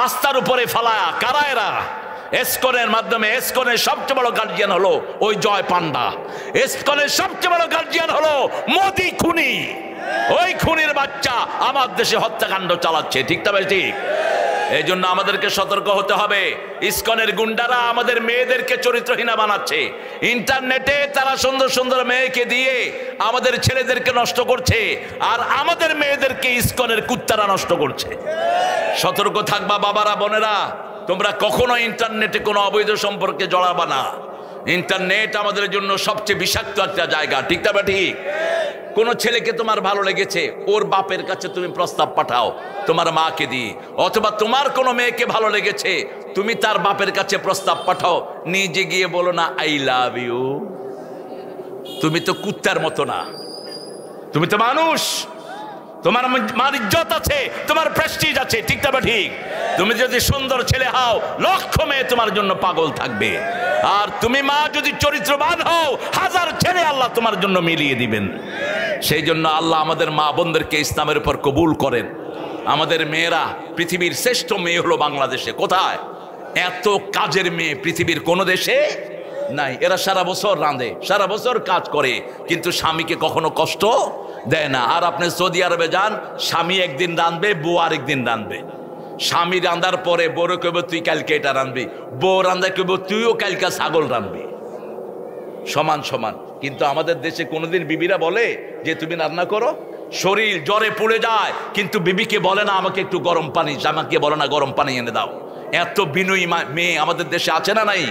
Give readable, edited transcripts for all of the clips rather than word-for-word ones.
রাস্তার উপরে ফালায়া কারা এরা? এসকনের মাধ্যমে এসকনের সবচেয়ে বড় গার্জিয়ান হলো ওই জয় পান্ডা। এসকনের সবচেয়ে বড় গার্জিয়ান হলো মোদি খুনি। ওই খুনির বাচ্চা আমার দেশে হত্যাকাণ্ড চালাচ্ছে, ঠিক তবে ঠিক। এই জন্য আমাদেরকে সতর্ক হতে হবে। ইসকনের গুন্ডারা আমাদের মেয়েদেরকে চরিত্রহীনা বানাচ্ছে। ইন্টারনেটে তারা সুন্দর সুন্দর মেয়েকে দিয়ে আমাদের ছেলেদেরকে নষ্ট করছে, আর আমাদের মেয়েদেরকে ইসকনের কুত্তারা নষ্ট করছে। সতর্ক থাকবা বাবারা, বোনেরা, তোমরা কখনো ইন্টারনেটে কোনো অবৈধ সম্পর্কে জড়াবা না। ইন্টারনেট আমাদের জন্য সবচেয়ে বিষাক্ত একটা জায়গা, ঠিক তবে ঠিক। কোন ছেলেকে তোমার ভালো লেগেছে, ওর বাপের কাছে তুমি প্রস্তাব পাঠাও তোমার মাকে দিয়ে, অথবা তোমার কোনো মেয়েকে ভালো লেগেছে তুমি তার বাপের কাছে প্রস্তাব পাঠাও, নিজে গিয়ে বলো না আই লাভ ইউ। তুমি তো কুত্তার মতো না, তুমি তো মানুষ, তোমার ইজ্জত আছে, তোমার প্রেস্টিজ আছে, ঠিক তবে ঠিক। তুমি যদি সুন্দর ছেলে হও, লক্ষ মেয়ে তোমার জন্য পাগল থাকবে, আর তুমি মা যদি চরিত্রবান হও, হাজার ছেলে আল্লাহ তোমার জন্য মিলিয়ে দিবেন। সেই জন্য আল্লাহ আমাদের মা বোনদেরকে ইসলামের উপর কবুল করেন। আমাদের মেয়েরা, পৃথিবীর শ্রেষ্ঠ মেয়ে হলো বাংলাদেশে। কোথায়? এত কাজের মেয়ে পৃথিবীর কোন দেশে নাই। এরা সারা বছর রাঁধে, সারা বছর কাজ করে, কিন্তু স্বামীকে কখনো কষ্ট দেয় না। আর আপনি সৌদি আরবে যান, স্বামী একদিন রাঁধবে, বউ আরেকদিন রাঁধবে। স্বামী রান্ধার পরে বউরে কইব তুই কালকে এটা রাঁধবি, বউ রান্ধা কইব তুইও কালকে ছাগল রাঁধবি, সমান সমান। কিন্তু আমাদের দেশে কোনোদিন বিবিরা বলে যে তুমি রান্না করো? শরীর জ্বরে পুড়ে যায়, কিন্তু বিবিকে বলে না আমাকে একটু গরম পানি, জামাকে বলে না গরম পানি এনে দাও। এত বিনয়ী মেয়ে আমাদের দেশে আছে না নাই?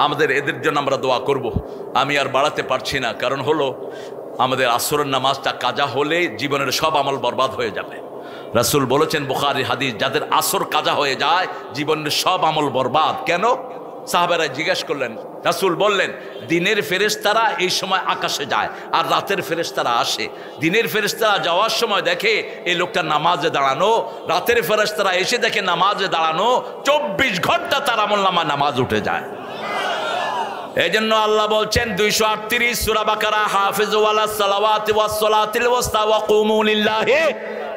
আমাদের এদের জন্য আমরা দোয়া করব। আমি আর বাড়াতে পারছি না, কারণ হলো আমাদের আসরের নামাজটা কাজা হলে জীবনের সব আমল বরবাদ হয়ে যাবে। রাসূল বলেছেন, বুখারী হাদিস, যাদের আসর কাজা হয়ে যায় জীবনের সব আমল বরবাদ। কেন? সাহাবারা জিজ্ঞেস করলেন, রাসূল বললেন, দিনের ফেরেশতারা এই সময় আকাশে যায়, আর রাতের ফেরেশতারা আসে। দিনের ফেরেশতারা যাওয়ার সময় দেখে এই লোকটা নামাজে দাঁড়ানো, রাতের ফেরেশতারা এসে দেখে নামাজে দাঁড়ানো, 24 ঘন্টা তার আমলনামা নামাজ উঠে যায়। এই জন্য আল্লাহ বলছেন 238 সূরা বাকারা, হাফিজু আলাস সালাওয়াতি ওয়াস সালাতিল ওয়াসতা ওয়া কুমু লিল্লাহি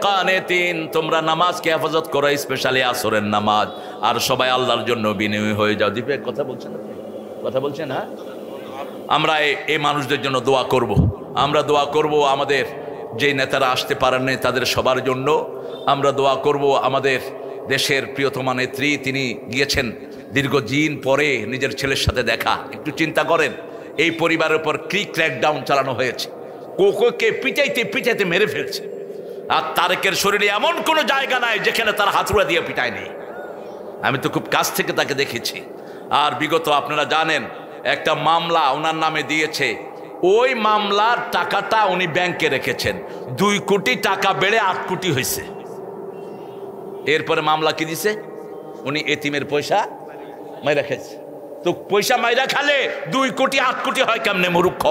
কানিতিন। তোমরা নামাজকে হেফাজত করো, স্পেশালি আসরের নামাজ, আর সবাই আল্লাহর জন্য বিনয়ী হয়ে যাও। দীপে কথা বলছেন, কথা বলছেন। হ্যাঁ, আমরা এই মানুষদের জন্য দোয়া করব। আমরা দোয়া করব আমাদের যে নেতারা আসতে পারেন নাই তাদের সবার জন্য। আমরা দোয়া করব আমাদের দেশের প্রিয়তমা নেত্রী, তিনি গিয়েছেন দীর্ঘদিন পরে নিজের ছেলের সাথে দেখা। একটু চিন্তা করেন, এই পরিবারের উপর কি ক্র্যাকডাউন চালানো হয়েছে। কোকোকে পিটাইতে পিটাইতে মেরে ফেলছে, আর তারেকের শরীরে এমন কোনো জায়গা নাই যেখানে তার হাতুড়া দিয়ে পিটায়নি। আমি তো খুব কাছ থেকে তাকে দেখেছি। আর বিগত আপনারা জানেন একটা মামলা ওনার নামে দিয়েছে, ওই মামলার টাকাটা উনি ব্যাংকে রেখেছেন, 2 কোটি টাকা বেড়ে 8 কোটি হয়েছে। এরপরে মামলা কি দিছে, উনি এতিমের পয়সা মাইরা খেয়েছে। তো পয়সা মাইরা খালে 2 কোটি 8 কোটি হয় কেমনে? মূর্খ।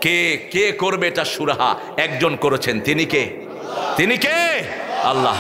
কে কে করবে এটা সুরাহা? একজন করেছেন, তিনি কে? তিনি কে? আল্লাহ।